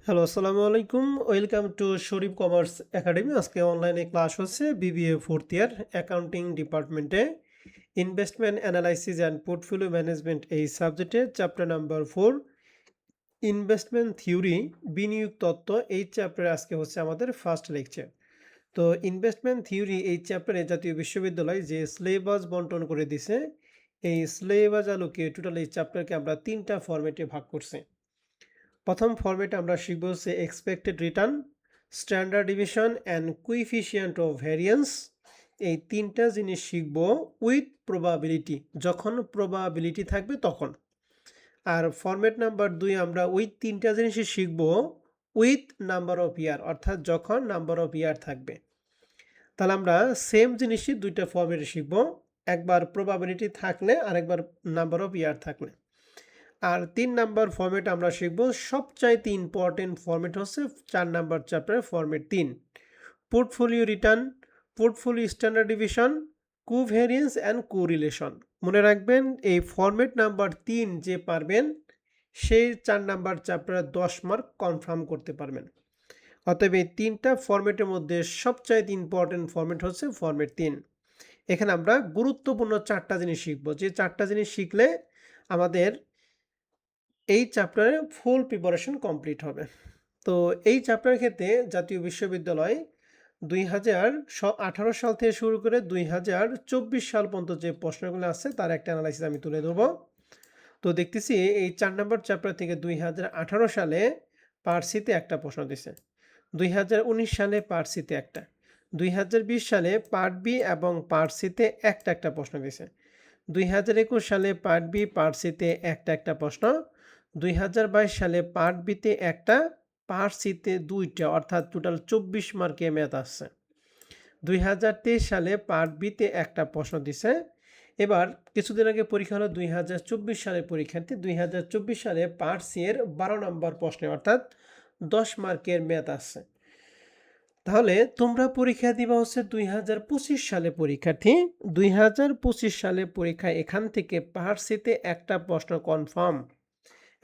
Hello, আসসালামু আলাইকুম। Welcome to Sharif commerce academy. আজকে অনলাইনে ক্লাস হচ্ছে বিবিএ ফোর্থ ইয়ার অ্যাকাউন্টিং ডিপার্টমেন্টে investment analysis and portfolio management এই সাবজেক্টে চ্যাপ্টার নাম্বার 4 ইনভেস্টমেন্ট থিওরি বিনিয়োগ তত্ত্ব এই চ্যাপ্টারে আজকে হচ্ছে আমাদের ফার্স্ট লেকচার। তো ইনভেস্টমেন্ট থিওরি এই চ্যাপ্টারে জাতীয় বিশ্ববিদ্যালয় যে সিলেবাস বন্টন করে দিছে, এই সিলেবাস আলোকে টোটাল এই চ্যাপ্টারকে আমরা 3টা ফরম্যাটে ভাগ করছি। প্রথম ফরম্যাটে আমরা শিখব হচ্ছে expected return, standard division and coefficient of variance. এই 3টা জিনিস শিখব উইথ প্রবাবিলিটি, যখন প্রবাবিলিটি থাকবে তখন। আর ফরম্যাট নাম্বার 2 আমরা ওই 3টা জিনিসই শিখব উইথ নাম্বার অফ ইয়ার, অর্থাৎ যখন নাম্বার অফ ইয়ার থাকবে। তাহলে আমরা সেম জিনিসই 2টা ফরম্যাটে শিখব, একবার প্রবাবিলিটি থাকলে আর একবার নাম্বার অফ ইয়ার থাকলে। আর 3 নাম্বার ফরম্যাট আমরা শিখব সবচাইতে ইম্পর্টেন্ট ফরম্যাট হচ্ছে 4 নাম্বার চ্যাপ্টারের format 3, portfolio return, portfolio standard division, covariance and correlation. মনে রাখবেন এই ফরম্যাট নাম্বার 3 যে পারবেন সেই 4 নাম্বার চ্যাপ্টারে 10 মার্ক কনফার্ম করতে পারবেন। অতএব এই 3টা ফরম্যাটের মধ্যে সবচাইতে ইম্পর্টেন্ট ফরম্যাট হচ্ছে ফরম্যাট 3। এখানে আমরা গুরুত্বপূর্ণ 4টা জিনিস শিখব, যে 4টা জিনিস শিখলে আমাদের এই চ্যাপ্টারে ফুল প্রিপারেশন কমপ্লিট হবে। তো এই চ্যাপ্টারের ক্ষেত্রে জাতীয় বিশ্ববিদ্যালয় 2018 সাল থেকে শুরু করে 2024 সাল পর্যন্ত যে প্রশ্নগুলো আছে তার একটা অ্যানালাইসিস আমি তুলে ধরবো। তো দেখতেছি এই 4 নম্বর চ্যাপ্টার থেকে 2018 সালে পার্ট সিতে একটা প্রশ্ন দিছে, 2019 সালে পার্ট সিতে একটা, 2020 সালে পার্ট বি এবং পার্ট সিতে একটা প্রশ্ন দিছে, 2021 সালে পার্ট বি পার্ট সিতে একটা প্রশ্ন, 2022 সালে পার্ট বিতে একটা, পার্ট সিতে 2টা, অর্থাৎ টোটাল 24 মার্কে ম্যাথ আসছে। 2023 সালে পার্ট বিতে একটা প্রশ্ন দিছে। এবার কিছুদিন আগে পরীক্ষা হলো 2024 সালের পরীক্ষার্থী, 2024 সালে পার্ট সি এর 12 নম্বর প্রশ্নে, অর্থাৎ 10 মার্কের ম্যাথ আসছে। তাহলে তোমরা পরীক্ষা দিবা হচ্ছে 2025 সালে পরীক্ষার্থী, 2025 সালে পরীক্ষায় এখান থেকে পার্ট সিতে একটা প্রশ্ন কনফার্ম,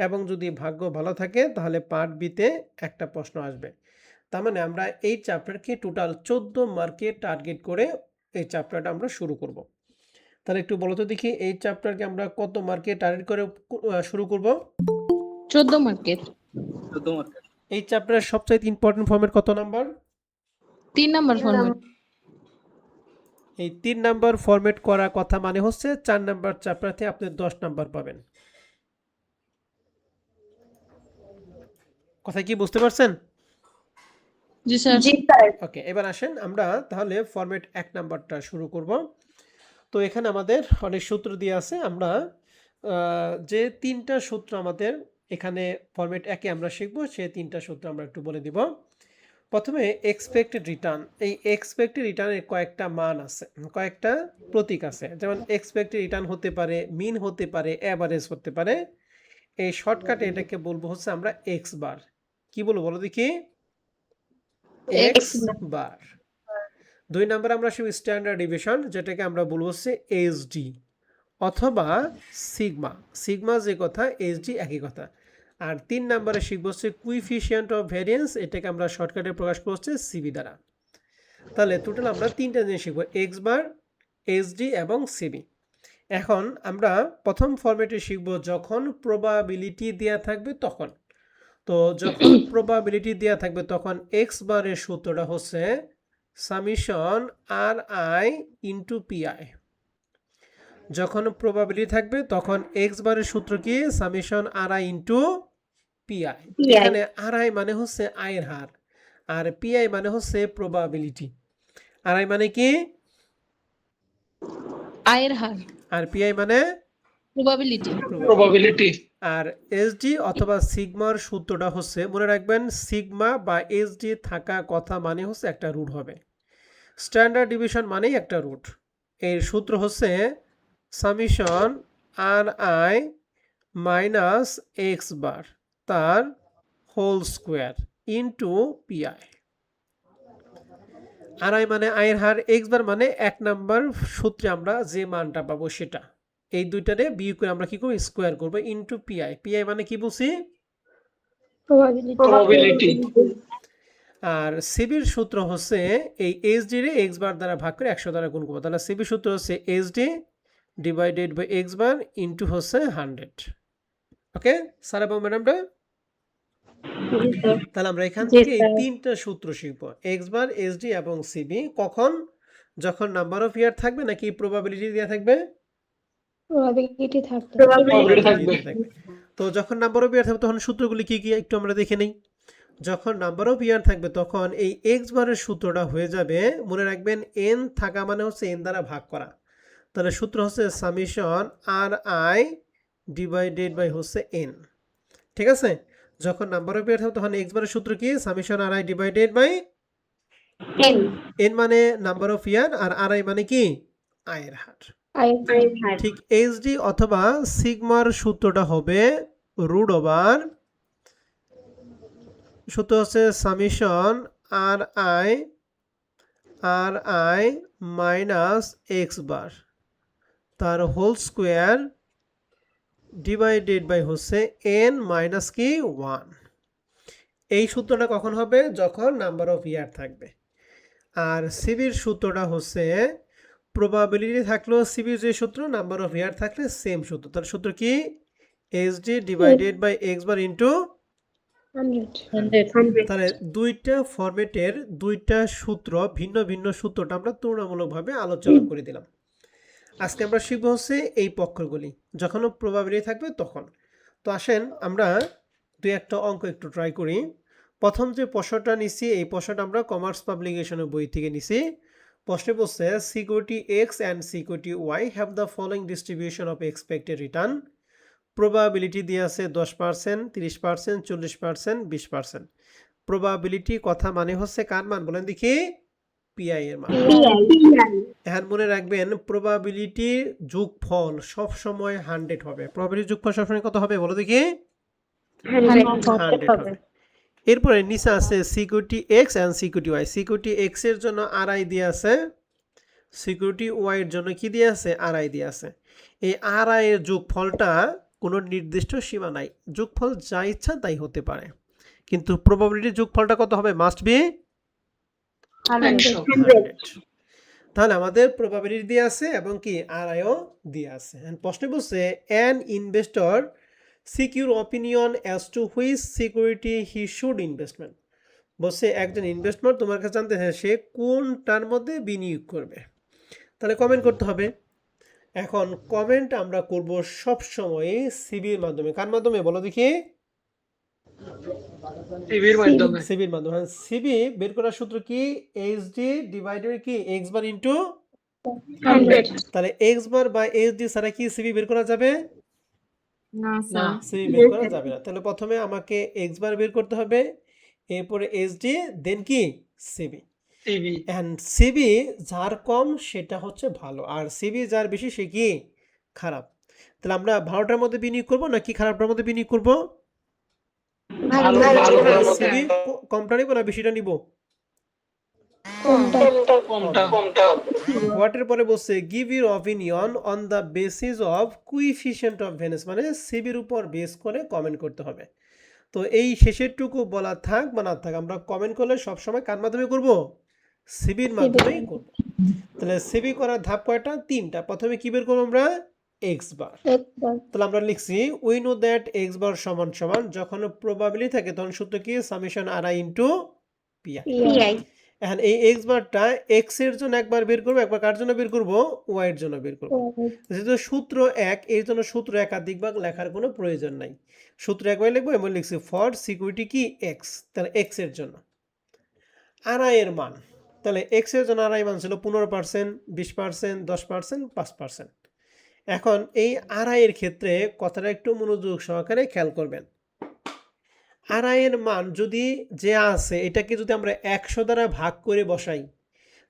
এবং যদি ভাগ্য ভালো থাকে তাহলে পার্ট বিতে একটা প্রশ্ন আসবে। তার মানে আমরা এই চ্যাপ্টারকে টোটাল 14 মার্কে টার্গেট করে এই চ্যাপ্টারটা আমরা শুরু করব। তাহলে একটু বলো তো দেখি এই চ্যাপ্টারকে আমরা কত মার্কে টার্গেট করে শুরু করব? 14 মার্কের। এই চ্যাপ্টারের সবচেয়ে ইম্পর্টেন্ট ফরম্যাট কত নাম্বার? 3 number format. এই 3 নাম্বার ফরম্যাট করা কথা মানে হচ্ছে 4 নাম্বার চ্যাপ্টারতে আপনি 10 নাম্বার পাবেন। কথা কি বুঝতে পারছেন? জি স্যার। ওকে, এবার আসেন আমরা তাহলে ফরম্যাট 1 নাম্বারটা শুরু করব। তো এখানে আমাদের অনেক সূত্র দিয়ে আছে, আমরা যে 3টা সূত্র আমাদের এখানে ফরম্যাট 1 এ আমরা শিখব সেই 3টা সূত্র আমরা একটু বলে দিব। প্রথমে এক্সপেক্টেড রিটার্ন, এই এক্সপেক্টেড রিটার্নের কয়েকটা মান আছে, কয়েকটা প্রতীক আছে। যেমন এক্সপেক্টেড রিটার্ন হতে পারে, মিন হতে পারে, অ্যাভারেজ হতে পারে। এই শর্টকাটে এটাকে বলবো হচ্ছে আমরা এক্স বার। কি বলবো বলো দেখি? X bar. 2 নম্বরে আমরা শিখব স্ট্যান্ডার্ড ডিভিশন, যেটাকে আমরা বলবো হচ্ছে এইচডি অথবা সিগমা। সিগমা যে কথা, এইচডি একই কথা। আর 3 নম্বরে শিখব হচ্ছে কুইফিশিয়েন্ট অফ ভ্যারিয়েন্স, এটাকে আমরা শর্টকাটে প্রকাশ করব হচ্ছে সিবি দ্বারা। তাহলে টোটাল আমরা 3টা জিনিস শিখব, এক্স বার, এইচডি এবং সিবি। এখন আমরা প্রথম ফরম্যাটে শিখব যখন প্রবাবিলিটি দেওয়া থাকবে তখন। তো যখন প্রবাবিলিটি দেওয়া থাকবে তখন এক্স বারের সূত্রটা হচ্ছে summation R I into PI. যখন প্রবাবিলিটি থাকবে তখন এক্স বারের সূত্র কি? Summation R I into PI. এখানে আর আই মানে হচ্ছে আয়ের হার, আর পিআই মানে হচ্ছে প্রবাবিলিটি। আর আই মানে কি? আয়ের হার। আর পিআই মানে প্রবাবিলিটি। আর এসডি অথবা সিগমার সূত্রটা হচ্ছে, মনে রাখবেন সিগমা বা এসডি থাকা কথা মানে হচ্ছে একটা রুট হবে। স্ট্যান্ডার্ড ডিভিশন মানেই একটা রুট। এর সূত্র হচ্ছে summation R I minus X bar তার whole square into PI. R I মানে আয়ের হার, এক্স বার মানে 1 নাম্বার সূত্রে আমরা যে মানটা পাবো সেটা। এই দুইটারে বিয়োগ করে আমরা কি করব? স্কোয়ার করব ইন্টু পিআই। পিআই মানে কি বলছি? probability আর সিবির সূত্র হচ্ছে এই এইচডি রে এক্স বার দ্বারা ভাগ করে 100 দ্বারা গুণ করবো। তাহলে সিবির সূত্র হচ্ছে HD divided by X bar into হচ্ছে 100। ওকে স্যার এবং ম্যাডামটা, তাহলে আমরা এখান থেকে এই তিনটা সূত্র শিখবো, এক্স বার, এইচডি এবং সিবি। কখন? যখন নাম্বার অফ ইয়ার থাকবে নাকি প্রবাবিলিটি দেওয়া থাকবে? probability Probability থাকবে দেয়া থাকবে। তো যখন নাম্বার অফ ইয়ার থাকবে তখন সূত্রগুলি কি কি একটু আমরা দেখে নেই। যখন নাম্বার অফ ইয়ার থাকবে তখন এই এক্স বারের সূত্রটা হয়ে যাবে, মনে রাখবেন এন থাকা মানে হচ্ছে এন দ্বারা ভাগ করা। তাহলে সূত্র হচ্ছে summation R I divided by হচ্ছে এন। ঠিক আছে, যখন নাম্বার অফ ইয়ার থাকবে তখন এক্স বারের সূত্র কি? Summation R I divided by n N মানে নাম্বার অফ ইয়ার, আর আর আই মানে কি? আয়ের হার। ঠিক এইচডি অথবা সিগমার সূত্রটা হবে রুট ওভার, সূত্র হচ্ছে summation R I minus X bar তার হোল স্কোয়ার ডিভাইডেড বাই হচ্ছে এন মাইনাস কি 1। এই সূত্রটা কখন হবে? যখন নাম্বার অফ ইয়ার থাকবে। আর সিবির সূত্রটা হচ্ছে প্রবাবিলিটি থাকলেও সিবির যে সূত্র, নাম্বার অফ ইয়ার থাকলে সেম সূত্র। তার সূত্র কি? HD divided by X bar into 100 তাহলে দুইটা ফরম্যাটের দুইটা সূত্র, ভিন্ন ভিন্ন সূত্রটা আমরা তুলনামূলকভাবে আলোচনা করে দিলাম। আজকে আমরা শিখব হচ্ছে এই পক্ষগুলি যখন প্রবাবিলিটি থাকবে তখন। তো আসেন আমরা দুই একটা অঙ্ক একটু ট্রাই করি। প্রথম যে প্রশ্নটা নিছি, এই প্রশ্নটা আমরা কমার্স পাবলিকেশনের বই থেকে নিছি। প্রশ্নে বলছে security x and security why have the following distribution of expected return. Probability দিয়ে আছে 10%, 30%, 40%, 20%। প্রবাবিলিটি কথা মানে হচ্ছে কার মান বলেন দেখি? পিআই এর মান। এখন মনে রাখবেন প্রবাবিলিটি যোগফল সব সময় 100 হবে। প্রবাবিলিটি যোগফল সবসময় কত হবে বলো দেখি? 100 হবে। এরপরে নিচে আছে security X and security Y. Security X এর জন্য আর আই দিয়ে আছে, সিকিউরিটি ওয়াই এর জন্য কি দিয়ে আছে? আর আই দিয়ে আছে। এই আর আই এর যোগফলটা কোনো নির্দিষ্ট সীমা নাই, যোগফল যা ইচ্ছা তাই হতে পারে, কিন্তু প্রবাবিলিটি যোগফলটা কত হবে? Must be 100। তাহলে আমাদের প্রবাবিলিটি দিয়ে আছে এবং কি আর আইও দিয়ে আছে। প্রশ্নে বলছে an investor secure opinion as to which security he should investment. বলছে একজন ইনভেস্টর তোমার কাছে জানতে চায় সে কোনটার মধ্যে বিনিয়োগ করবে। তাহলে কমেন্ট করতে হবে। এখন কমেন্ট আমরা করব সব সময় সিবির মাধ্যমে। কার মাধ্যমে বলো দেখি? সিবির মাধ্যমে সিবির মাধ্যমে। সিবি বের করার সূত্র কি? এইচডি ডিভাইডেড কি এক্স বার ইনটু 100 তাহলে এক্স বার বাই এইচডি ছাড়া কি সিবি বের করা যাবে? না সিবি বের করা যাবে না। তাহলে প্রথমে আমাকে এক্স বার বের করতে হবে, এরপরে এইচডি, দেন কি সিবি। সিবি এন্ড সিবি যার কম সেটা হচ্ছে ভালো, আর সিবি যার বেশি সে কি খারাপ। তাহলে আমরা ভালোটার মধ্যে বিনিয়োগ করবো নাকি খারাপটার মধ্যে বিনিয়োগ করবো? সিবি কমটা নিব না বেশিটা নিব? হোয়াটের পরে বলছে give your opinion on the basis of coefficient of variance, মানে সিবির উপর বেস করে কমেন্ট করতে হবে। তো এই শেষেরটুকু বলা থাক বা না থাক, আমরা কমেন্ট করলে সবসময় কার মাধ্যমে করব? সিবির মাধ্যমেই করব। তাহলে সিবি করার ধাপ কয়টা? 3টা। প্রথমে কি বের করবো আমরা? X bar. তাহলে আমরা লিখছি we know that X bar সমান সমান, যখন প্রবাবিলিটি থাকে তখন সূত্র কি? Summation R I into P I. এখন এই এক্স বারটা এক্স এর জন্য একবার বের করবো, একবার কার জন্য বের করবো? ওয়াই এর জন্য বের করবো। যেহেতু সূত্র এক, এই জন্য সূত্র একাধিকবার লেখার কোনো প্রয়োজন নাই, সূত্র একবার লিখবো। এবং লিখছি ফর সিকিউরিটি কি এক্স, তাহলে এক্স এর জন্য আর আই এর মান, তাহলে এক্স এর জন্য আর আই মান ছিল 15%, 20%, 10%, 5%। এখন এই আর আই এর ক্ষেত্রে কথাটা একটু মনোযোগ সহকারে খেয়াল করবেন। আর আই এর মান যদি যে আছে এটাকে যদি আমরা 100 দ্বারা ভাগ করে বসাই,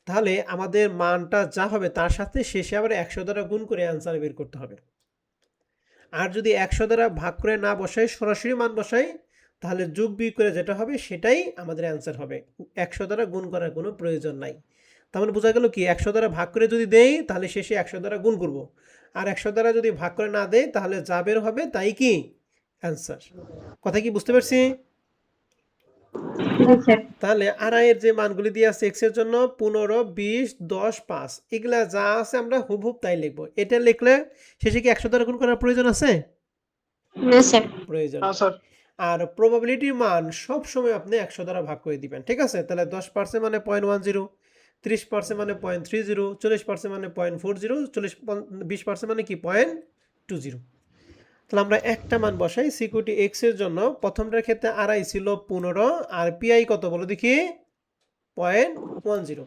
তাহলে আমাদের মানটা যা হবে তার সাথে শেষে আবার 100 দ্বারা গুণ করে অ্যান্সার বের করতে হবে। আর যদি 100 দ্বারা ভাগ করে না বসাই, সরাসরি মান বসাই, তাহলে যোগ বিয়োগ করে যেটা হবে সেটাই আমাদের অ্যান্সার হবে। 100 দ্বারা গুণ করার কোনো প্রয়োজন নাই। তার মানে বোঝা গেল কি 100 দ্বারা ভাগ করে যদি দেই তাহলে শেষে 100 দ্বারা গুণ করব, আর 100 দ্বারা যদি ভাগ করে না দেই তাহলে যা বের হবে তাই কি অ্যান্সার। কথা কি বুঝতে পারছি? তাহলে আড়াই এর যে মানগুলি দিয়ে আছে এক্স এর জন্য 15, 20, 10, 5 এগুলা যা আছে আমরা হুবহুব তাই লিখবো। এটা লিখলে শেষে কি 100 দ্বারা গুণ করার প্রয়োজন আছে? না স্যার প্রয়োজন না নেই। স্যার আর প্রবাবিলিটির মান সব সময় আপনি 100 দ্বারা ভাগ করে দিবেন, ঠিক আছে? তাহলে 10% মানে 0.10, 30% মানে 0.30, 40% মানে 0.40, 20% মানে কি 0.20। তাহলে আমরা একটা মান বসাই সিকিউরিটি এক্স এর জন্য। প্রথমটার ক্ষেত্রে আড়াই ছিল 15 আর পিআই কত বলো দেখি 0.10।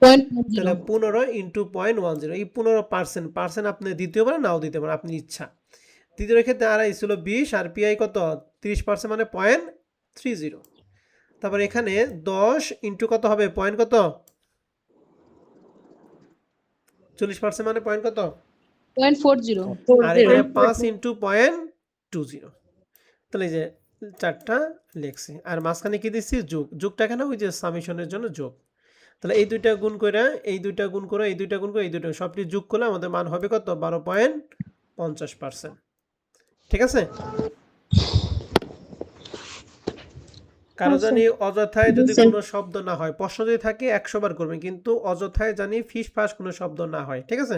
তাহলে 15 ইন্টু 0.10, এই 15% আপনি দিতেও পারেন নাও দিতে পারেন, আপনি ইচ্ছা। দ্বিতীয় ক্ষেত্রে আড়াই ছিল 20 আর পিআই কত 30% মানে 0.30। তারপর এখানে 10 ইন্টু কত হবে পয়েন্ট কত 40% মানে পয়েন্ট কত 0.40 আর এখানে 5 ইন্টু 0.20। তাহলে এই যে চারটা লিখছি আর মাঝখানে কি দিচ্ছি যোগ। যোগটা কেন ওই যে সামেশনের জন্য যোগ। তাহলে এই দুইটা গুণ করে এই দুইটা গুণ করে এই দুইটা গুণ করে এই দুইটা সবটি যোগ করলে আমাদের মান হবে কত 12.50%। ঠিক আছে? কারো জানি অযথায় যদি কোনো শব্দ না হয়, প্রশ্ন যদি থাকে 100 বার করবেন, কিন্তু অযথায় জানি ফিস ফাস কোনো শব্দ না হয়, ঠিক আছে?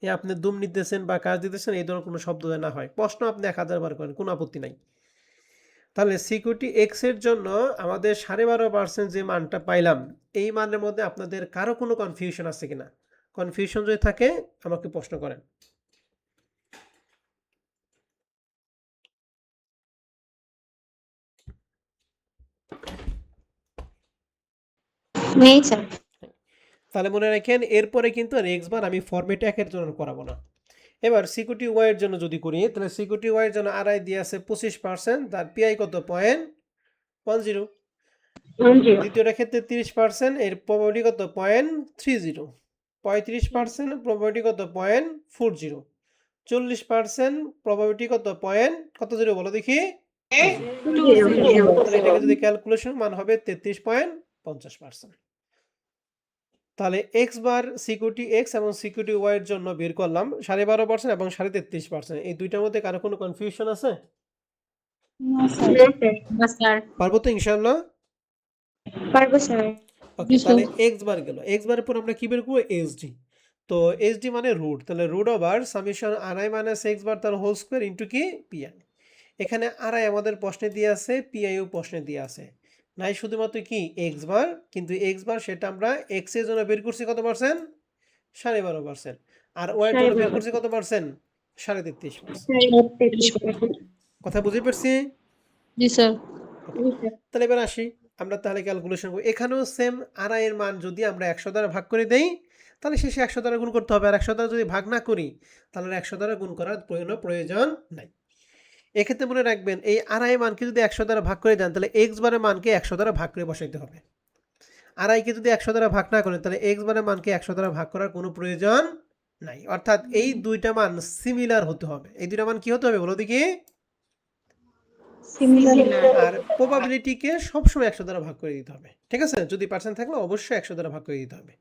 এ আপনি দুম নিতেছেন বা কাজ দিতেছেন এই ধরনের কোনো শব্দ না হয়, প্রশ্ন আপনি 1000 বার করেন, কোনো আপত্তি নাই। তাহলে সিকিউরিটি এক্স এর জন্য আমাদের 12.5% যে মানটা পাইলাম, এই মানের মধ্যে আপনাদের কারো কোনো কনফিউশন আছে কিনা? কনফিউশন যদি থাকে আমাকে প্রশ্ন করেন। নেই স্যার তাহলে মনে রাখেন এরপরে কিন্তু আর এক্স বার আমি ফরম্যাট একের জন্য করাবো না। এবার সিকিউরিটি ওয়াই এর জন্য যদি করি তাহলে সিকিউরিটি ওয়াই এর জন্য আড়াই দিয়ে আছে 25%, তার পিআই কত 0.10। দ্বিতীয়টার ক্ষেত্রে 30%, এর প্রবাবিলিটি কত 0.30। 35% প্রবাবিলিটি কত 0.40। 40% প্রবাবিলিটি কত কত জিরো বলো দেখি। তাহলে এটাকে যদি ক্যালকুলেশন মান হবে 33.50%। তাহলে এক্স বার সিকিউরিটি এক্স এবং সিকিউরিটি ওয়াই এর জন্য বের করলাম 12.5% এবং 33%। এই দুইটার মধ্যে কারো কোনো কনফিউশন আছে? না স্যার পারবো তো ইনশাআল্লাহ? পারবো স্যার ওকে, তাহলে এক্স বার গেল। এক্স বারের পর আমরা কি বের করবো এসডি। তো এসডি মানে রুট, তাহলে root over summation RI minus X bar তার হোল স্কোয়ার ইন্টু কি পিআই। এখানে আরআই আমাদের প্রশ্নে দিয়ে আছে, পিআইও প্রশ্নে দিয়ে আছে, নাই শুধুমাত্র কি এক্স বার, কিন্তু এক্স বার সেটা আমরা এক্স এর জন্য বের করছি কত পার্সেন্ট 12.5%, আর ওয়াই এর জন্য বের করছি কত পার্সেন্ট 33%। কথা বুঝে পারছি? জি স্যার তাহলে এবার আসি আমরা তাহলে ক্যালকুলেশন করি। এখানেও সেম আড়াই এর মান যদি আমরা 100 দ্বারা ভাগ করে দেই তাহলে শেষে 100 দ্বারা গুণ করতে হবে, আর 100 দ্বারা যদি ভাগ না করি তাহলে 100 দ্বারা গুণ করার কোনো প্রয়োজন নাই। এক্ষেত্রে মনে রাখবেন এই আড়াই মানকে যদি 100 দ্বারা ভাগ করে দেন তাহলে এক্স বারের মানকে 100 দ্বারা ভাগ করে বসাইতে হবে। আড়াইকে যদি 100 দ্বারা ভাগ না করেন তাহলে এক্স বারের মানকে 100 দ্বারা ভাগ করার কোনো প্রয়োজন নাই। অর্থাৎ এই দুইটা মান সিমিলার হতে হবে। এই দুইটা মান কি হতে হবে বলো দেখি। আর প্রবাবিলিটিকে সবসময় 100 দ্বারা ভাগ করে দিতে হবে, ঠিক আছে? যদি পার্সেন্ট থাকলে অবশ্যই 100 দ্বারা ভাগ করে দিতে হবে।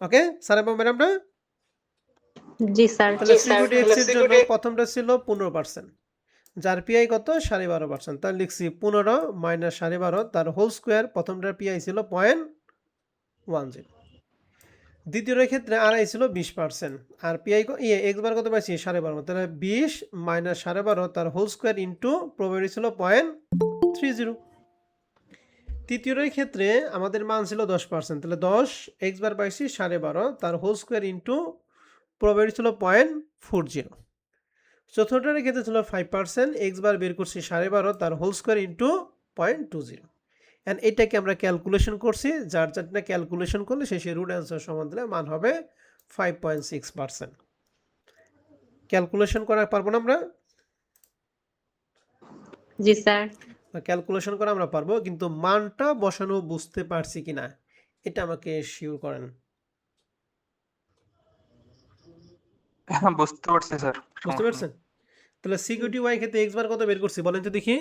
ওকে স্যার এবং ম্যাডামরা? জি স্যার তাহলে সিকিউরিটি এক্স এর জন্য প্রথমটা ছিল 15%, যার পিআই কত 12.5%, তার লিখছি 15 মাইনাস 12.5 তার হোল স্কোয়ার। প্রথমটার পিআই ছিল 0.10। দ্বিতীয়টার ক্ষেত্রে আড়াই ছিল 20% আর পিআই এক্স বার কত পাইছি 12.5, তাহলে 20 মাইনাস 12.5 তার হোল স্কোয়ার ইন্টু প্রবাবিলিটি ছিল 0.30। তৃতীয়টার ক্ষেত্রে আমাদের মান ছিল 10%, তাহলে 10 এক্স বার পাইছি 12.5 তার হোল স্কোয়ার ইন্টু প্রবাবিলিটি ছিল 0.40। চতুর্থটার ক্ষেত্রে ছিল 5%, এক্স বার বের করছি 12.5 তার হোল স্কোয়ার ইন্টু 0.20। অ্যান্ড এটাকে আমরা ক্যালকুলেশন করছি, যার যারটা ক্যালকুলেশন করলে শেষে রুট অ্যান্সার সমান দিলে মান হবে 5.6%। ক্যালকুলেশন করা পারবো না আমরা? জি স্যার ক্যালকুলেশন করা আমরা পারবো, কিন্তু মানটা বসানো বুঝতে পারছি কিনা এটা আমাকে শিওর করেন। হ্যাঁ বুঝতে পারছি স্যার বুঝতে পারছেন? তাহলে সিকিউরিটি ওয়াই ক্ষেত্রে এক্স বার কত বের করছি বলেন তো দেখি।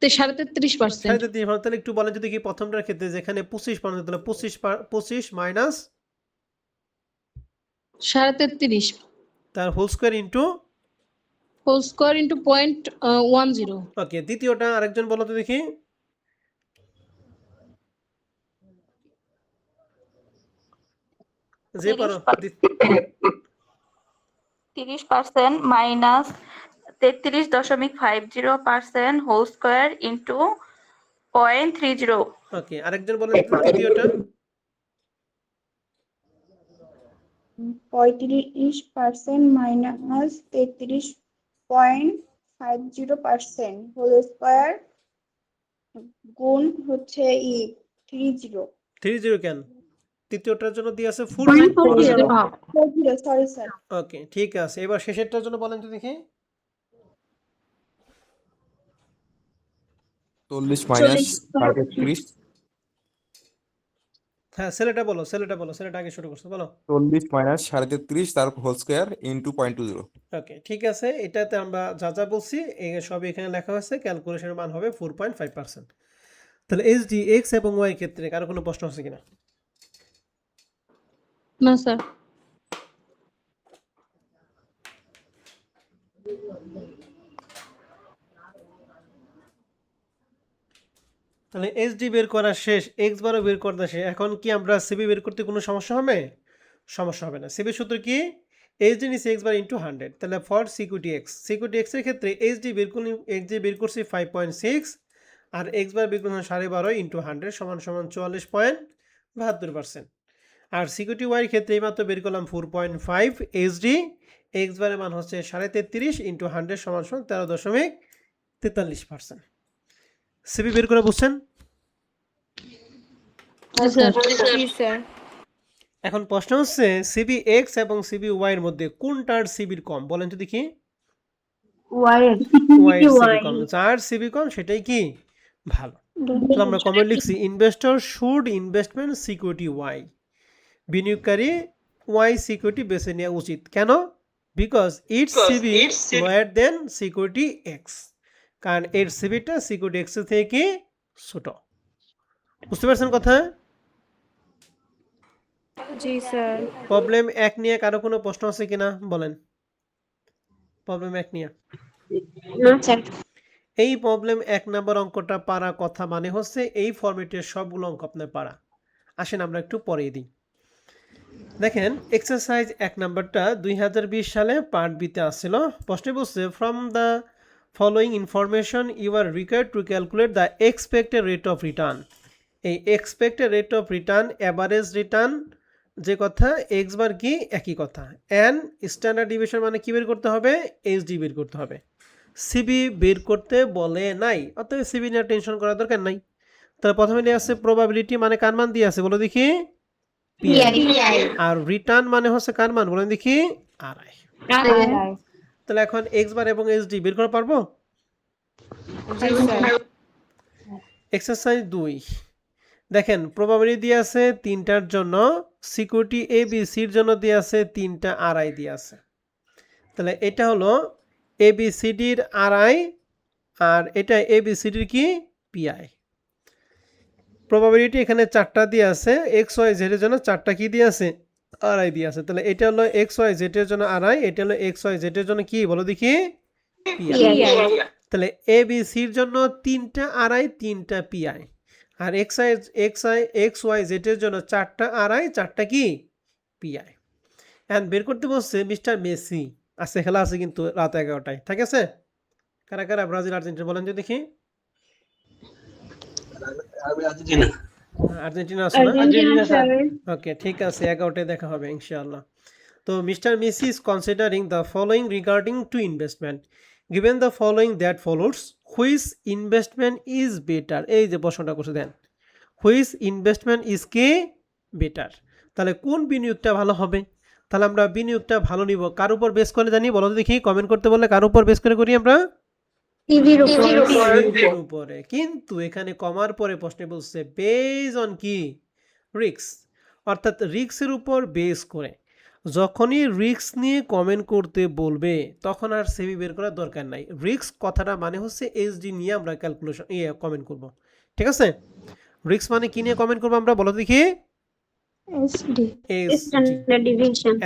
33%। 33, তাহলে একটু বলেন তো দেখি প্রথমটার ক্ষেত্রে যেখানে 25%, তাহলে 25 মাইনাস 33.5 তার whole square into whole square into 0.10. Okay, দ্বিতীয়টা আরেকজন বলো তো দেখি। যে পারো 30% minus 33.50% whole square into 0.30। Okay, আরেকজন বলেন তো তৃতীয়টা। 35% মাইনাস 33.50% হোল স্কয়ার গুণ হচ্ছে 30 কেন? তৃতীয়টার জন্য দিয়ে আছে 40 40। Sorry sir. ওকে, ঠিক আছে, এবার শেষেরটার জন্য বলেন তো দেখি। 40 মাইনাস 33। হ্যাঁ, ছেলেটা বলো, ছেলেটা আগে শুরু করছো, বলো। 40 মাইনাস 33.5 তার হোল স্কয়ার ইনটু 0.20। ওকে, ঠিক আছে, এটাতে আমরা যা যা বলছি এই সব এখানে লেখা হয়েছে। ক্যালকুলেশনের মান হবে 4.5%। তাহলে এইচডি এক্স এবং ওয়াই ক্ষেত্রে কারো কোনো প্রশ্ন আছে কিনা? No, sir. তাহলে এইচডি বের করা শেষ, এক্স বারও বের করতে শেষ। এখন কি আমরা সিবি বের করতে কোনো সমস্যা হবে? সমস্যা হবে না। সিবি সূত্র কি? এইচডি নিচে এক্স বার ইন্টু 100। তাহলে ফর সিকিউরিটি এক্স এর ক্ষেত্রে এইচডি বের করছি 5.6 আর এক্স বার বের করলাম 12.5 ইন্টু 100 সমান 44.72%। আর সিকিউরিটি ওয়াই ক্ষেত্রে এইমাত্র বের করলাম 4.5 এইচডি, এক্স বারের মান হচ্ছে 33.5 ইন্টু 100 সমান 13.43%। সিবি বের করে বুঝছেন? Yes, sir. এখন প্রশ্ন হচ্ছে সিবি এক্স এবং সিবি ওয়াই এর মধ্যে কোনটার সিবির কম বলেন তো দেখি। ওয়াই এর সিবি কম, যার সিবি কম সেটাই কি ভালো। তাহলে আমরা কমেন্ট লিখছি investor should investment security Y, বিনিয়োগকারী ওয়াই সিকিউরিটি বেছে নেওয়া উচিত। কেন? Because it's CB lower than security X, কারণ এর সিবিটা সিকিউরিটি এক্স এর থেকে ছোট। বুঝতে পারছেন কথা? জি স্যার। প্রবলেম 1 নিয়ে কারো কোনো প্রশ্ন আছে কিনা বলেন। প্রবলেম 1 নিয়ে এই প্রবলেম 1 নাম্বার অঙ্কটা পারা কথা মানে হচ্ছে এই ফরম্যাটের সবগুলো অঙ্ক আপনার পারা। আসেন আমরা একটু পরে দিই। দেখেন এক্সারসাইজ 1 নাম্বারটা 2020 সালে পার্ট বিতে আসছিল। প্রশ্নে বলছে from the following information you are required to calculate the expected rate of return. এই expected rate of return, average return যে কথা, এক্স বার কি একই কথা। এন্ড স্ট্যান্ডার্ড ডিভিয়েশন মানে কি বের করতে হবে? এইচডি বের করতে হবে। সিবি বের করতে বলে নাই, অতএব সিবি নিয়ে টেনশন করার দরকার নাই। তাহলে প্রথমে নিয়ে আছে প্রবাবিলিটি, মানে কার মান দিয়ে আছে বলো দেখি? পিআই। আর রিটার্ন মানে হচ্ছে কার মান বলেন দেখি? আরআই। তাহলে এখন এক্স বার এবং এইচডি বের করা পারবো? এক্সারসাইজ 2 দেখেন প্রবাবিলিটি দিয়ে আছে 3টার জন্য, সিকিউরিটি এ বি সির জন্য দিয়ে আছে 3টা আরআই দিয়ে আছে। তাহলে এটা হলো এ বি সি ডির আরআই আর এটা এ বি সি ডির কি পিআই। প্রবাবিলিটি এখানে 4টা দিয়ে আছে, এক্স ওয়াই জেড এর জন্য 4টা কি দিয়ে আছে? আরআই দিয়ে আছে। তাহলে এটা হলো এক্স ওয়াই জেড এর জন্য আরআই, এটা হলো এক্স ওয়াই জেড এর জন্য কি বলো দেখি? পিআই। তাহলে এ বি সির জন্য 3টা আরআই 3টা পিআই, আর এক্স ওয়াই জেড এর জন্য 4টা আরআই 4টা কি পিআই। এন্ড বের করতে বলছে মিস্টার মেসি। আজকে খেলা আছে কিন্তু রাত 11টায়, ঠিক আছে? কারা কারা ব্রাজিল আর্জেন্টিনা বলেন তো দেখি। আর্জেন্টিনা আছে না? ওকে, ঠিক আছে, 11টায় দেখা হবে ইনশাআল্লাহ। তো mister Messi is considering the following regarding to investment, given the following that follows, which investment is better. এই যে প্রশ্নটা করছে দেন, হুইচ ইনভেস্টমেন্ট ইজ কে বেটার, তাহলে কোন বিনিয়োগটা ভালো হবে? তাহলে আমরা বিনিয়োগটা ভালো নিব কার উপর বেস করে জানি বলো তো দেখি, কমেন্ট করতে বললে কার উপর বেস করে করি আমরা? সিবির উপরে। কিন্তু এখানে কমার পরে প্রশ্নে বলছে বেজ অন কি? রিস্ক, অর্থাৎ রিস্কের উপর বেস করে। যখনই রিস্ক নিয়ে কমেন্ট করতে বলবে তখন আর সিবি বের করার দরকার নাই। রিস্ক কথাটা মানে হচ্ছে এইচডি নিয়ে আমরা ক্যালকুলেশন কমেন্ট করব, ঠিক আছে? রিস্ক মানে কি নিয়ে কমেন্ট করব আমরা বলো দেখি? এইচডি।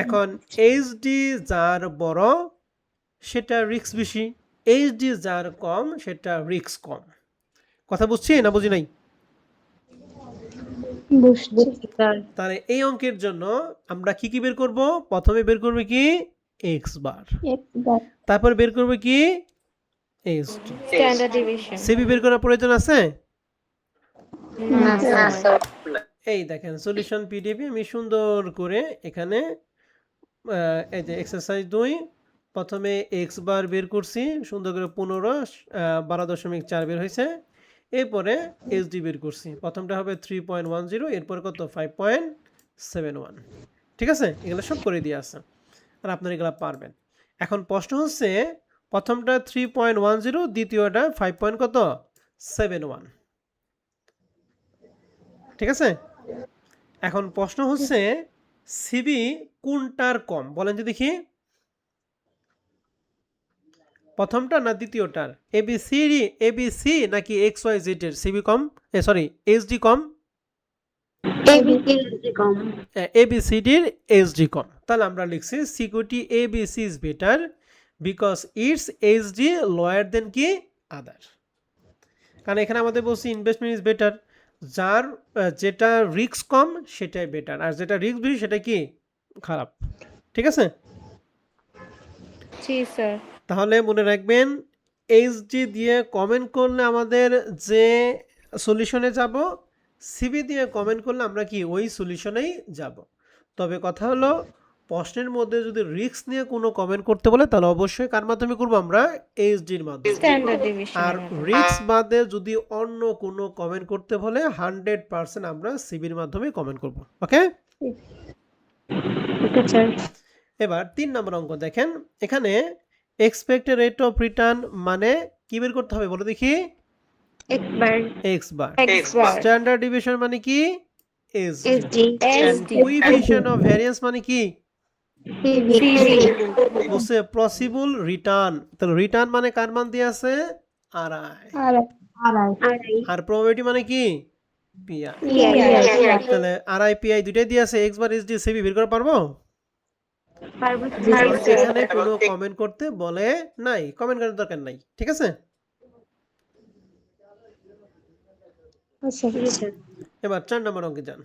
এখন এইচডি যার বড় সেটা রিস্ক বেশি, এইচডি যার কম সেটা রিস্ক কম। কথা বুঝছি না বুঝি নাই? বুঝছি স্যার। তাহলে এই অঙ্কের জন্য আমরা কি কি বের করব? প্রথমে বের করবে কি এক্স বার, তারপর বের করবে কি এইচডি। Standard deviation. সিবি বের করার প্রয়োজন আছে? না স্যার। এই দেখেন সলিউশন পিডিএফ আমি সুন্দর করে এখানে এই যে এক্সারসাইজ 2 প্রথমে এক্স বার বের করছি সুন্দর করে 15 12.4 বের হয়েছে। এরপরে এইচডি বের করছি, প্রথমটা হবে 3.10, এরপর কত 5.71। ঠিক আছে, এগুলো সব করে দিয়ে আছে আর আপনারা এগুলো পারবেন। এখন প্রশ্ন হচ্ছে প্রথমটা 3.10, দ্বিতীয়টা 5.71। ঠিক আছে, এখন প্রশ্ন হচ্ছে সিবি কোনটার কম বলেন তো দেখি, প্রথমটা না দ্বিতীয়টার? এবিসি নাকি এক্স ওয়াই জেড এর সিবি কম, সরি এইচডি কম? এবিসি কম। এবিসিডির এইচডি কম। তাহলে আমরা লিখছি security ABC is better because it's HD lower than কি আদার। কারণ এখানে আমাদের বলছি ইনভেস্টমেন্ট ইজ বেটার, যার যেটা রিস্ক কম সেটাই বেটার, আর যেটা রিস্ক বেশি সেটা কি খারাপ। ঠিক আছে, জি স্যার। তাহলে মনে রাখবেন এইচডি দিয়ে কমেন্ট করলে আমাদের যে সলিউশনে যাব, সিবি দিয়ে কমেন্ট করলে আমরা কি ওই সলিউশনেই যাব। তবে কথা হলো প্রশ্নের মধ্যে যদি রিস্ক নিয়ে কোনো কমেন্ট করতে বলে তাহলে অবশ্যই কার মাধ্যমে করব আমরা? এইচডির মাধ্যমে। Standard deviation. আর রিস্ক বাদে যদি অন্য কোনো কমেন্ট করতে বলে 100% আমরা সিবির মাধ্যমে কমেন্ট করব। ওকে, ওকে স্যার। এবার 3 নম্বর অঙ্ক দেখেন, এখানে এক্সপেক্টেড রেট অফ রিটার্ন মানে কি বের করতে হবে বলো দেখি? একবার X bar. X bar. Standard division মানে কি? HD. SD and SD. Coefficient of variance মানে কি? পিভি বলছে পসিবল রিটার্ন। তাহলে রিটার্ন মানে কার মান দিয়ে আছে? আরআই। আড়াই আর প্রবাবিলিটি মানে কি? পিআই। Yeah. তাহলে আরআই পিআই দুইটাই দিয়ে আছে, এক্স বার এইচডি সিবি বের করে পারবো? পারবো আর স্যার। এখানে কোনো কমেন্ট করতে বলে নাই, কমেন্ট করার দরকার নাই। ঠিক আছে, স্যার। এবার 4 নম্বর অঙ্কে যান।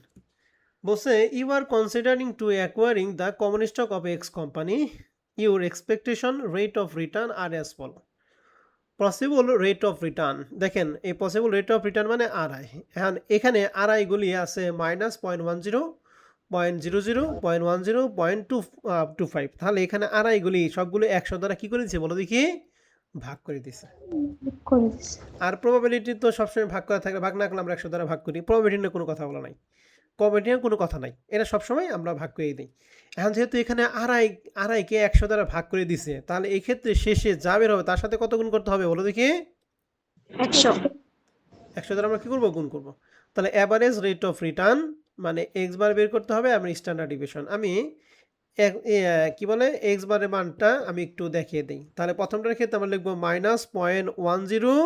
বলছে you are considering to acquiring the common stock of X company, your expectation rate of return are as follow. Possible rate of return, দেখেন এই পসিবল রেট অফ রিটার্ন মানে আরআই। এখন এখানে আরআইগুলি আছে -0.10, 0.00, 0.10, 0.225। তাহলে এখানে আরআইগুলি সবগুলো 100 দ্বারা কি করে দিচ্ছে বলো দেখি? ভাগ করে দিছে। আর প্রবাবিলিটি তো সবসময় ভাগ করা থাকে, ভাগ না করলে আমরা 100 দ্বারা ভাগ করি। প্রবাবিলিটি নিয়ে কোনো কথা বলা নাই, প্রবাবিলিটি নিয়ে কোনো কথা নাই, এটা সবসময় আমরা ভাগ করে দিই। এখন যেহেতু এখানে আড়াইকে 100 দ্বারা ভাগ করে দিছে, তাহলে এই ক্ষেত্রে শেষে যা বের হবে তার সাথে কত গুণ করতে হবে বলো দেখি? 100 দ্বারা আমরা কি করবো? গুণ করব। তাহলে অ্যাভারেজ রেট অফ রিটার্ন মানে এক্স বার বের করতে হবে, আমি স্ট্যান্ডার্ড ডিভিশন আমি কি বলে এক্স বারের মানটা আমি একটু দেখিয়ে দিই। তাহলে প্রথমটার ক্ষেত্রে আমরা লিখবো -0.10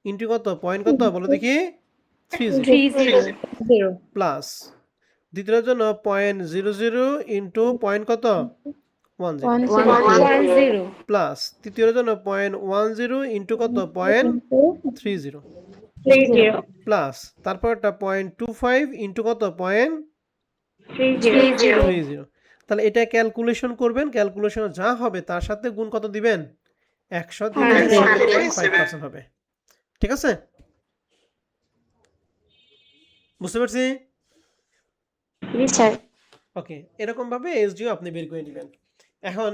ইন্টু কত পয়েন্ট কত বলো দেখি? 30 30. প্লাস দ্বিতীয়টার জন্য 0.00 ইন্টু পয়েন্ট কত 10 10. প্লাস তৃতীয়টার জন্য 0.10 ইন্টু কত 0.30 প্লাস তারপরটা 0.25 ইন্টু কত 0.30। তাহলে এটা ক্যালকুলেশন করবেন, ক্যালকুলেশন যা হবে তার সাথে গুণ কত দিবেন? 100 দিলে 7.5% হবে। ঠিক আছে, বুঝতে পারছি? ওকে, এরকম ভাবে এসডিও আপনি বের করে নেবেন। এখন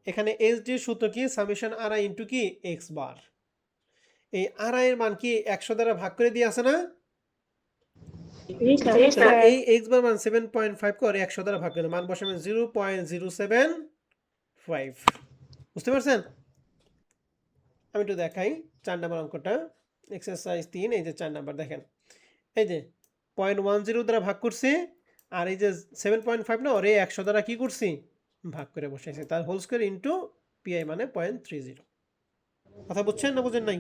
এখানে এসডিও সূত্র কি? সামেশন আরআই ইনটু কি এক্স বার। এই আরআই এর মান কি 100 দ্বারা ভাগ করে দিয়ে আছে না? এই এক্স বার মান 7.5 করে 100 দ্বারা ভাগ করে মান বসাবেন 0.075। বুঝতে পারছেন? আমি একটু দেখাই 4 নাম্বার অঙ্কটা, এক্সারসাইজ 3, এই যে 4 নাম্বার দেখেন, এই যে 0.10 দ্বারা ভাগ করছি, আর এই যে 7.5 না ওরে 100 দ্বারা কি করছি? ভাগ করে বসাইছি, তার হোল স্কয়ার ইনটু পিআই মানে 0.30। কথা বুঝছেন না বুঝেন নাই?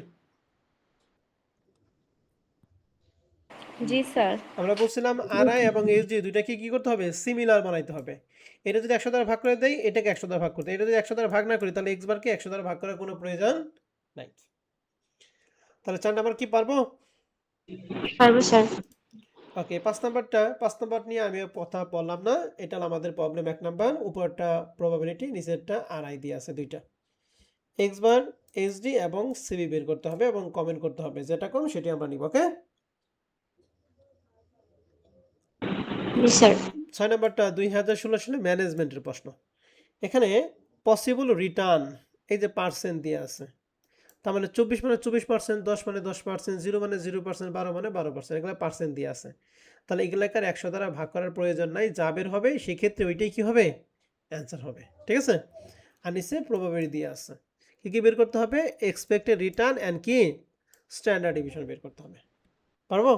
জি স্যার। আমরা বলছিলাম আরআই এবং এসডি দুইটাকে কি করতে হবে, সিমিলার বানাইতে হবে। এটা যদি 100 দ্বারা ভাগ করে দেই, এটাকে 100 দ্বারা ভাগ করতে, এটা যদি 100 দ্বারা ভাগ না করি তাহলে এক্স বারকে 100 দ্বারা ভাগ করার কোনো প্রয়োজন নাই। তাহলে 4 নাম্বার কি পারবো? পারবো স্যার। ওকে, 5 নাম্বার নিয়ে আমি কথা বললাম না, এটা হলো আমাদের প্রবলেম 1 নাম্বার। উপরটা প্রবাবিলিটি, নিচেরটা আরআই দিয়ে আছে দুইটা। এক্স বার, এসডি এবং সিবি বের করতে হবে এবং কমেন্ট করতে হবে, যেটা কম সেটি আমরা নিব। ওকে, জি স্যার। 6 নাম্বারটা 2016 সালে ম্যানেজমেন্টের প্রশ্ন। এখানে পসিবল রিটার্ন, এই যে পার্সেন্ট দিয়ে আছে, তার মানে 24 মানে 24%, 10 মানে 10%, 0 মানে 0%, 12 মানে 12%, এগুলো পার্সেন্ট দিয়ে আছে। তাহলে এগুলাকে আর 100 দ্বারা ভাগ করার প্রয়োজন নাই, যা বের হবে সেক্ষেত্রে ওইটাই কি হবে, অ্যান্সার হবে। ঠিক আছে, আর নিচে প্রবাবিলিটি দিয়ে আছে। কি কি বের করতে হবে? এক্সপেক্টেড রিটার্ন অ্যান্ড কি স্ট্যান্ডার্ড ডিভিশন বের করতে হবে। পারবো?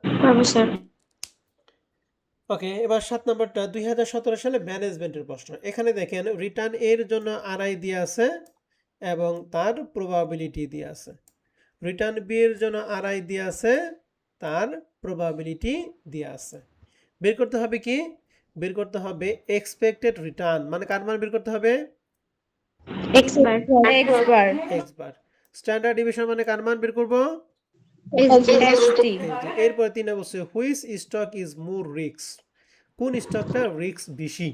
পারবো স্যার। ওকে, এবার 7 নাম্বারটা 2017 সালে ম্যানেজমেন্টের প্রশ্ন। এখানে দেখেন রিটার্ন এর জন্য আরআই দিয়ে আছে এবং তার প্রবাবিলিটি দিয়ে আছে। রিটার্ন বি এর জন্য আরআই দিয়ে আছে, তার প্রবাবিলিটি দিয়ে আছে। বের করতে হবে কি? বের করতে হবে এক্সপেক্টেড রিটার্ন, মানে কার মান বের করতে হবে? X bar. X bar. X bar. Standard division মানে কার মান বের করব? এসডি। এসডি। এরপরে 3 বলছে which stock is more risk, কোন স্টকটা রিস্ক বেশি।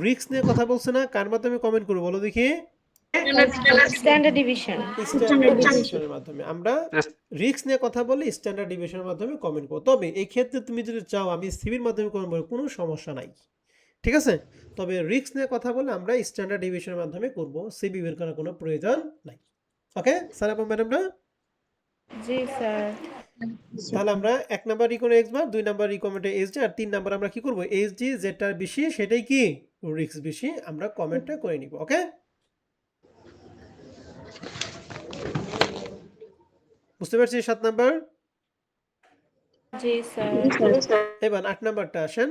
রিস্ক নিয়ে কথা বলছে না, কার মাধ্যমে কমেন্ট করবো বলো দেখি? Standard division. স্ট্যান্ডার্ড ডিভিশনের মাধ্যমে। আমরা রিস্ক নিয়ে কথা বলি, স্ট্যান্ডার্ড ডিভিশনের মাধ্যমে কমেন্ট করব। তবে এই ক্ষেত্রে তুমি যদি চাও আমি সিভির মাধ্যমে কমেন্ট করব, কোনো সমস্যা নাই, ঠিক আছে। তবে রিস্ক নিয়ে কথা বলে আমরা স্ট্যান্ডার্ড ডিভিশনের মাধ্যমে করব, সিবি বের করার কোনো প্রয়োজন নাই। ওকে স্যার এবং ম্যাডামরা? জি স্যার। তাহলে আমরা 1 number Econo x bar, 2 number ইকোমেন্টে SD, আর 3 নাম্বার আমরা কি করব, এসডি যেটার বেশি সেটাই কি রিস্ক বেশি, আমরা কমেন্টটা করে নিব। ওকে, বুঝতে পারছি 7 নাম্বার? জি স্যার। এবার 8 নাম্বারটা আসেন।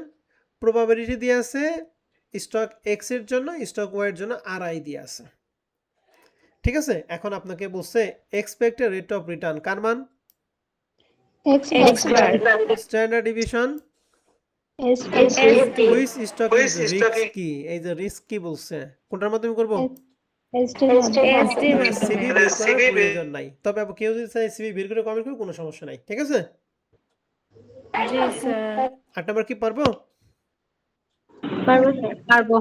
প্রবাবিলিটি দিয়ে আছে স্টক এক্স এর জন্য, স্টক ওয়াই এর জন্য আরআই দিয়ে আছে। ঠিক আছে, এখন আপনাকে বলছে এক্সপেক্টেড রেট অফ রিটার্ন, কার মান? X bar. Standard division, SD. Which stock is risky, এই যে রিস্ক কি বলছে, কোনটার মাধ্যমে করব? এসডি সিবি বের করার প্রয়োজন নাই, তবে কেউ যদি চায় সিবি বের করে কমেন্ট করবে, কোনো সমস্যা নাই। ঠিক আছে, জি স্যার। 8 নাম্বার কি পারবো? পারবো স্যার। পারবো।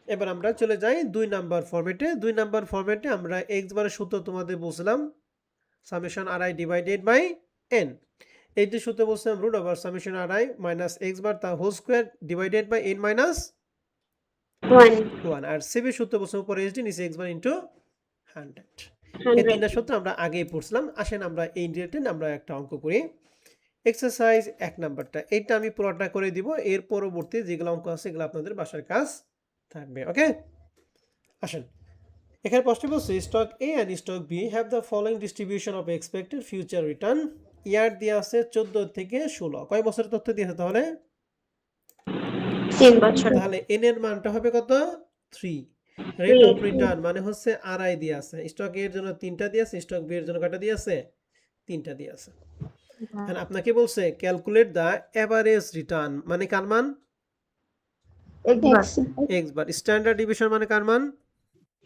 এবার আমরা চলে যাই 2 নাম্বার ফরম্যাটে। 2 নাম্বার ফরম্যাটে আমরা এক্স বারের সূত্র তোমাদের বলছিলাম, summation RI divided by N. এই যে সূত্র বলছিলাম root over summation RI minus X bar তার whole square divided by N minus 1। আর সিবি সূত্র বলছিলাম উপরে এসডি, নিচে এক্স বার ইন্টু 100। এই তিনটা সূত্র আমরা আগেই পড়ছিলাম। আসেন আমরা এই রিলেটেড আমরা একটা অঙ্ক করি। এক্সারসাইজ 1 নাম্বারটা, এইটা আমি পুরোটা করে দিব, এর পরবর্তী যেগুলো অঙ্ক আছে এগুলো আপনাদের বাসার কাজ থাকবে। ওকে, আসেন এখানে প্রশ্ন বলছে stock A and stock B have the following distribution of expected future return. Year দিয়ে আছে 14 থেকে 16, কয় বছরের তথ্য দিয়েছে তাহলে? 3 বছর। তাহলে এন এর মানটা হবে কত? 3। রেট অফ রিটার্ন মানে হচ্ছে আরআই দিয়ে আছে, স্টক এর জন্য 3টা দিয়ে আছে, স্টক বি এর জন্য কয়টা দিয়ে আছে? 3টা দিয়ে আছে। আর আপনাকে বলছে ক্যালকুলেট দ্য এভারেজ রিটার্ন, মানে কার মান? X bar. স্ট্যান্ডার্ড ডিভিশন মানে কার মান?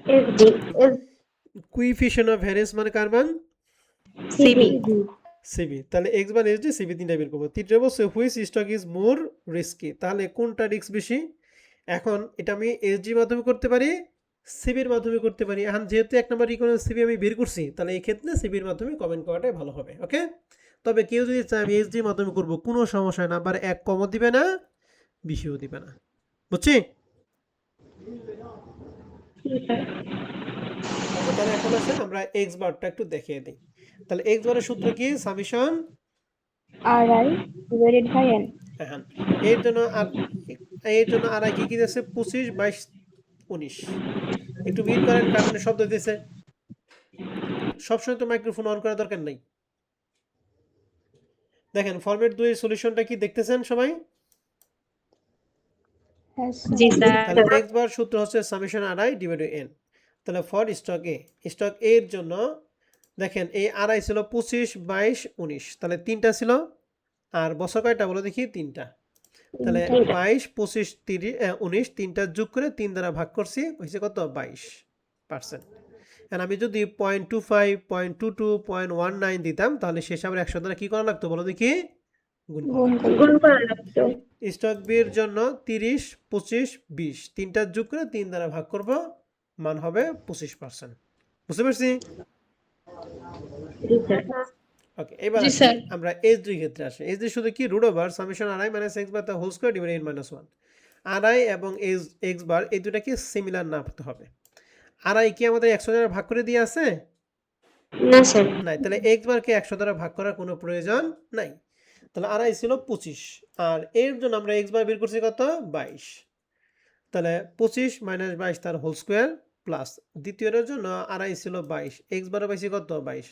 এসডি। কুইফিশিয়েন্ট অফ ভ্যারিয়েন্স মানে কার মান? সিবি। সিবি। তাহলে এক্স বার এসডি সিবি তিনটা বের করবো। তিনটা বলছে which stock is more risky, তাহলে কোনটা রিস্ক বেশি? এখন এটা আমি এসডির মাধ্যমে করতে পারি, সিবির মাধ্যমে করতে পারি। এখন যেহেতু 1 নাম্বার ইকোনমিক্স সিবি আমি বের করছি, তাহলে এই ক্ষেত্রে সিবির মাধ্যমে কমেন্ট করাটাই ভালো হবে। ওকে, তবে কেউ যদি চায় আমি এসডির মাধ্যমে করবো, কোনো সমস্যা না, আবার 1 কমও দিবে না, বেশিও দিবে না। বুঝছি? তাহলে এখন আসেন আমরা এক্স বারটা একটু দেখিয়ে দিই। তাহলে এক্স বারের সূত্র কি? Summation RI divided by N. হ্যাঁ, এর জন্য আর কি কি আছে? 25, 22, 19। একটু মিট করেন, কারণে শব্দ দিয়েছে। সবসময় তো মাইক্রোফোন অন করা দরকার নাই। দেখেন ফরম্যাট 2 এর সলিউশনটা কি দেখতেছেন সবাই? জি স্যার। তাহলে এক্স বার সূত্র হচ্ছে সামেশন আরআই ডিভাইডেড এন। তাহলে ফর স্টক এ, স্টক এ এর জন্য দেখেন এই আড়াই ছিল 25, 22, 19, তাহলে 3টা ছিল। আর বছর কয়টা বলো দেখি? 3টা। তাহলে 22, 25, 30, 19, 3টা যোগ করে 3 দ্বারা ভাগ করছি, হয়েছে কত? 22%। আর আমি যদি 0.25, 0.22, 0.19 দিতাম, তাহলে শেষ আবার 100 দ্বারা কি করা লাগতো বলো দেখি? গুণ করা লাগতো। গুণ করা লাগতো। স্টক বি এর জন্য 30, 25, 20, 3টা যোগ করে 3 দ্বারা ভাগ করব, মান হবে 25%। বুঝতে পারছি? জি স্যার। ওকে, এবার জি আসি স্যার। আমরা এইচ3 ক্ষেত্রে আসি। এইচ3 শুধু কি? Root over summation RI minus X bar তার whole square divided n-1। RI এবং এক্স বার এই দুটা কি সিমিলার না হতে হবে। আরআই কি আমাদের 100 দ্বারা ভাগ করে দিয়ে আছে? না স্যার। নাই, তাহলে এক্স বারকে 100 দ্বারা ভাগ করার কোনো প্রয়োজন নাই। তাহলে আরআই ছিল 25, আর এর জন্য আমরা এক্স বার বের করছি কত? 22। তাহলে 25 মাইনাস 22 তার হোল স্কয়ার প্লাস দ্বিতীয়টার জন্য আরআই ছিল 22, এক্স বারও পাইছি কত? 22।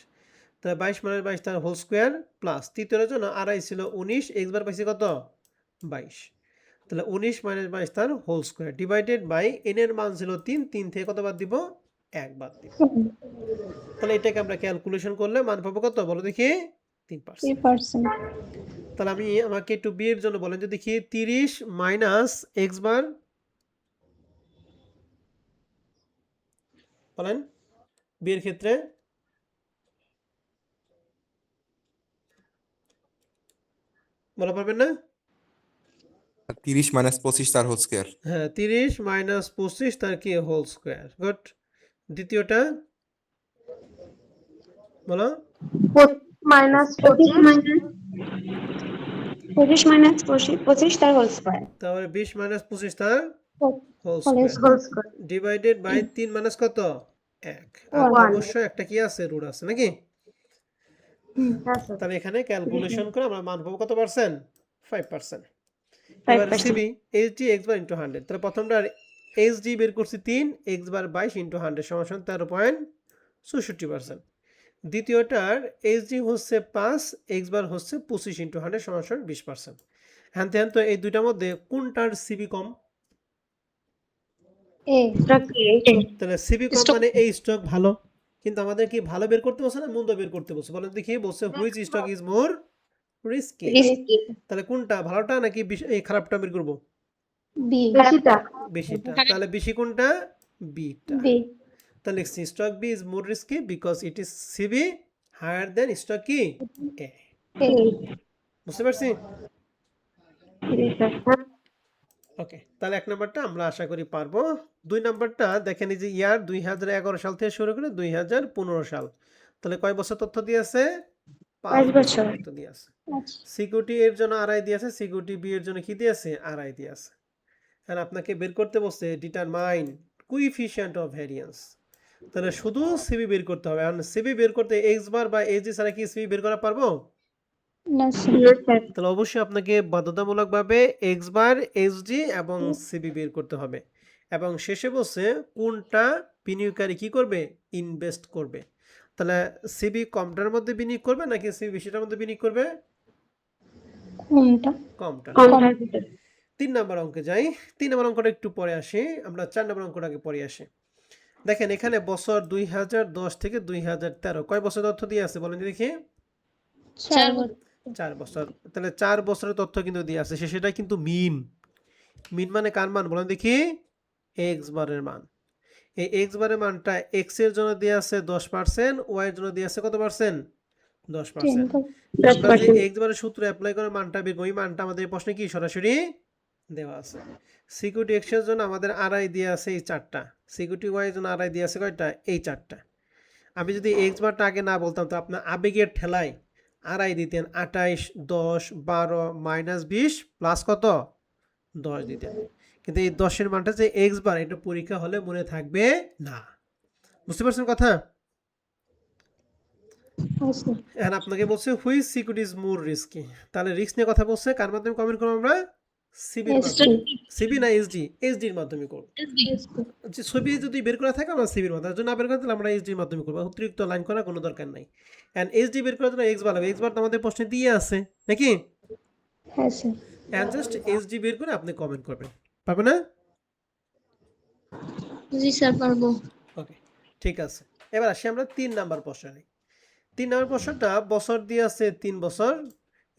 তাহলে 22 মাইনাস 22 তার হোল স্কয়ার প্লাস তৃতীয়টার জন্য আরআই ছিল 19, এক্স বার পাইছি কত? 22। তাহলে 19 মাইনাস 22 তার whole square divided by N এর মান ছিল 3, 3 থেকে কত বাদ দিব? 1 বাদ দিব। তাহলে এটাকে আমরা ক্যালকুলেশন করলে মান পাবো কত বলো দেখি? 3%। 3%. তাহলে আমাকে একটু বি এর জন্য বলেন যে দেখি 30 মাইনাস এক্স বার, বলেন বি এর ক্ষেত্রে। বলা পারবেন না? 30 মাইনাস 25 তার হোল স্কয়ার। হ্যাঁ, 30 মাইনাস 25 তার কি? Whole square. গুড। দ্বিতীয়টা বলো। মাইনাস 25 মাইনাস 25 তার হোল স্কয়ার। তাহলে 20 মাইনাস 25 তার whole Whole square whole square. Divided by 3 minus কত? 1। আর 1 অবশ্যই একটা কি আছে? রুট আছে নাকি? হ্যাঁ স্যার। তাহলে এখানে ক্যালকুলেশন করে আমরা মান পাবো কত পার্সেন্ট? 5%। এবার 5%। CB HD X bar into 100। তাহলে প্রথমটা এইচডি বের করছি 3, এক্স বার 22 ইন্টু 100 সমান 13.64%। দ্বিতীয়টার এইচডি হচ্ছে 5, এক্স বার হচ্ছে 25 ইন্টু 100 সমান 20%। হ্যাঁ তো এই দুইটার মধ্যে কোনটার সিবি কম? A. স্টক কি? তাহলে সিবি কম মানে এই স্টক ভালো, কিন্তু আমাদের কি ভালো বের করতে বলছে না মন্দ বের করতে বলছে? বলেন দেখি। বলছে which stock is more risky. Risky. তাহলে কোনটা ভালোটা নাকি এই খারাপটা বের করব? B. বেশিটা। বেশিটা। তাহলে বেশি কোনটা? বিটা। B. তাহলে লিখছি stock B is more risky because it is CB higher than stock কি? এ। A. বুঝতে পারছি? জি স্যার। ওকে, তাহলে 1 নাম্বারটা আমরা আশা করি পারবো। 2 নাম্বারটা দেখেন, এই যে ইয়ার 2011 সাল থেকে শুরু করে 2015 সাল, তাহলে কয় বছর তথ্য দিয়ে আছে? 5 5 বছর বছর। তথ্য দিয়ে আছে। আচ্ছা। সিকিউরিটি এর জন্য আড়াই দিয়ে আছে, সিকিউরিটি বি এর জন্য কি দিয়ে আছে? আড়াই দিয়ে আছে। আর আপনাকে বের করতে বলছে ডিটারমাইন কোএফিশিয়েন্ট অফ ভ্যারিয়েন্স। তাহলে শুধু সিবি বের করতে হবে। আর সিবি বের করতে এক্স বার বা এইচডি ছাড়া কি সিবি বের করা পারবো? না স্যার। Yes sir. তাহলে অবশ্যই আপনাকে বাধ্যতামূলকভাবে এক্স বার, এইচডি এবং সিবি বের করতে হবে। এবং শেষে বলছে কোনটা বিনিয়োগকারী কি করবে? ইনভেস্ট করবে। তাহলে সিবি কমটার মধ্যে বিনিয়োগ করবে নাকি সিবি বেশিটার মধ্যে বিনিয়োগ করবে? কোনটা? কমটা। কমটার ভিতর। 3 নম্বর অঙ্কে যাই। 3 নম্বর অঙ্কটা একটু পরে আসি, আমরা 4 নম্বর অঙ্কটা আগে পরে আসি। দেখেন এখানে বছর 2010 থেকে 2013 কয় বছর তথ্য দিয়ে আছে বলেন দেখি? 4 বছর। 4 বছর। তাহলে 4 বছরের তথ্য কিন্তু দিয়ে আছে। সেটা কিন্তু মিন। মিন মানে কার মান বলেন দেখি? এক্স বারের মান। এই এক্স বারের মানটা এক্স এর জন্য দিয়ে আছে 10%, ওয়াই এর জন্য দিয়ে আছে কত পার্সেন্ট? 10%। 10%. আমরা যে এক্স বারের সূত্র অ্যাপ্লাই করে মানটা বের করি, মানটা আমাদের এই প্রশ্নে কি সরাসরি দেওয়া আছে। সিকিউরিটি এক্স এর জন্য আমাদের আড়াই দিয়ে আছে এই 4টা, সিকিউরিটি ওয়াই এর জন্য আড়াই দিয়ে আছে কয়টা? এই 4টা। আমি যদি এক্স বারটা আগে না বলতাম তো আপনার আবেগের ঠেলায় আড়াই দিতেন, 28, 10, 12 মাইনাস 20 প্লাস কত? 10 দিতেন। কিন্তু এই 10-এর মানটা যে এক্স বার, এটা পরীক্ষা হলে মনে থাকবে না। বুঝতে পারছেন কথা? আচ্ছা। এখন আপনাকে বলছে which security is more risky. তাহলে রিস্ক নিয়ে কথা বলছে, কার মাধ্যমে কমেন্ট করবো আমরা? সিবির মাধ্যমে। সিবি না এইচডি? এইচডির মাধ্যমে করব। যে ছবি যদি বের করা থাকে আমরা সিবির মাধ্যমে, যদি না বের করা তাহলে আমরা এইচডির মাধ্যমে করবো। অতিরিক্ত লাইন করার কোনো দরকার নাই। এন্ড এইচডি বের করার জন্য এক্স বার হবে। এক্স বার তো আমাদের প্রশ্নে দিয়ে আছে নাকি? হ্যাঁ স্যার। এন্ড জাস্ট এইচডি বের করে আপনি কমেন্ট করবেন। পারবে না? জি স্যার পারবো। ওকে, ঠিক আছে। এবার আসি আমরা 3 নাম্বার প্রশ্নে। 3 নম্বর প্রশ্নটা বছর দিয়ে আছে 3 বছর,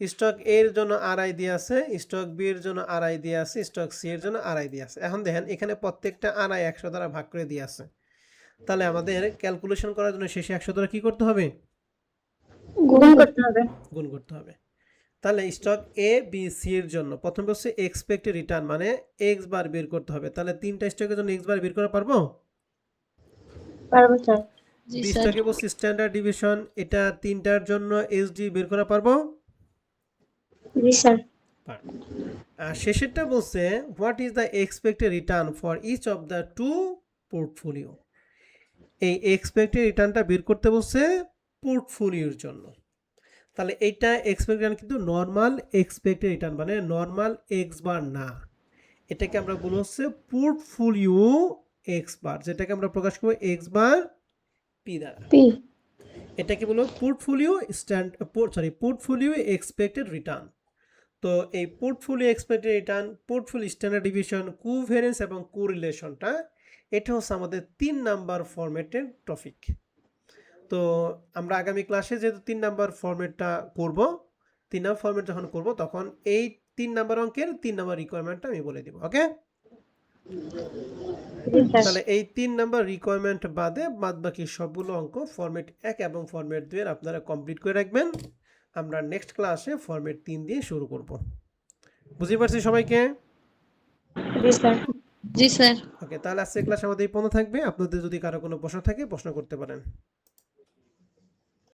স্টক এ এর জন্য আড়াই দিয়ে আছে, স্টক বি এর জন্য আড়াই দিয়ে আছে, স্টক সি এর জন্য আড়াই দিয়ে আছে। এখন দেখেন এখানে প্রত্যেকটা আড়াই 100 দ্বারা ভাগ করে দিয়ে আছে, তাহলে আমাদের ক্যালকুলেশন করার জন্য শেষে 100 দ্বারা কি করতে হবে? গুণ করতে হবে। গুণ করতে হবে। তাহলে স্টক এ বি সি এর জন্য প্রথম হচ্ছে এক্সপেক্টেড রিটার্ন মানে এক্স বার বের করতে হবে। তাহলে 3টা স্টকের জন্য এক্স বার বের করা পারবো? পারবো স্যার। জি বি স্যার স্টকে বলছি স্ট্যান্ডার্ড ডিভিশন, এটা 3টার জন্য এসডি বের করা পারবো? জি স্যার। পারবো। আর শেষেরটা বলছে what is the expected return for each of the two portfolio. এই এক্সপেক্টেড রিটার্নটা বের করতে বলছে পোর্টফোলিওর জন্য। তাহলে এইটা এক্সপেক্টেড রিটার্ন কিন্তু নর্মাল এক্সপেক্টেড রিটার্ন মানে নর্মাল এক্স বার না, এটাকে আমরা বলবো হচ্ছে পোর্টফোলিও এক্স বার, যেটাকে আমরা প্রকাশ করবো এক্স বার পি দ্বারা। পি এটাকে বলবো পোর্টফোলিও পোর্টফোলিও এক্সপেক্টেড রিটার্ন। তো এই portfolio expected return, portfolio standard division, covariance এবং কোরিলেশনটা এটা হচ্ছে আমাদের 3 নাম্বার ফরম্যাটের টপিক। তো আমরা আগামী ক্লাসে যেহেতু 3 নাম্বার ফরম্যাটটা করব, 3 নাম্বার ফরম্যাট যখন করব তখন এই 3 নাম্বার অঙ্কের 3 নাম্বার রিকোয়ারমেন্টটা আমি বলে দিব। ওকে, জি স্যার। তাহলে এই 3 নাম্বার রিকোয়ারমেন্ট বাদে বাদবাকি সবগুলো অঙ্ক ফরম্যাট 1 এবং ফরম্যাট 2 এর আপনারা কমপ্লিট করে রাখবেন। আমরা নেক্সট ক্লাসে ফরম্যাট 3 দিয়ে শুরু করব। বুঝতে পারছি সবাইকে? জি স্যার। জি স্যার ওকে, তাহলে আজকের ক্লাস আমাদের এই পর্যন্ত থাকবে। আপনাদের যদি কারো কোনো প্রশ্ন থাকে প্রশ্ন করতে পারেন।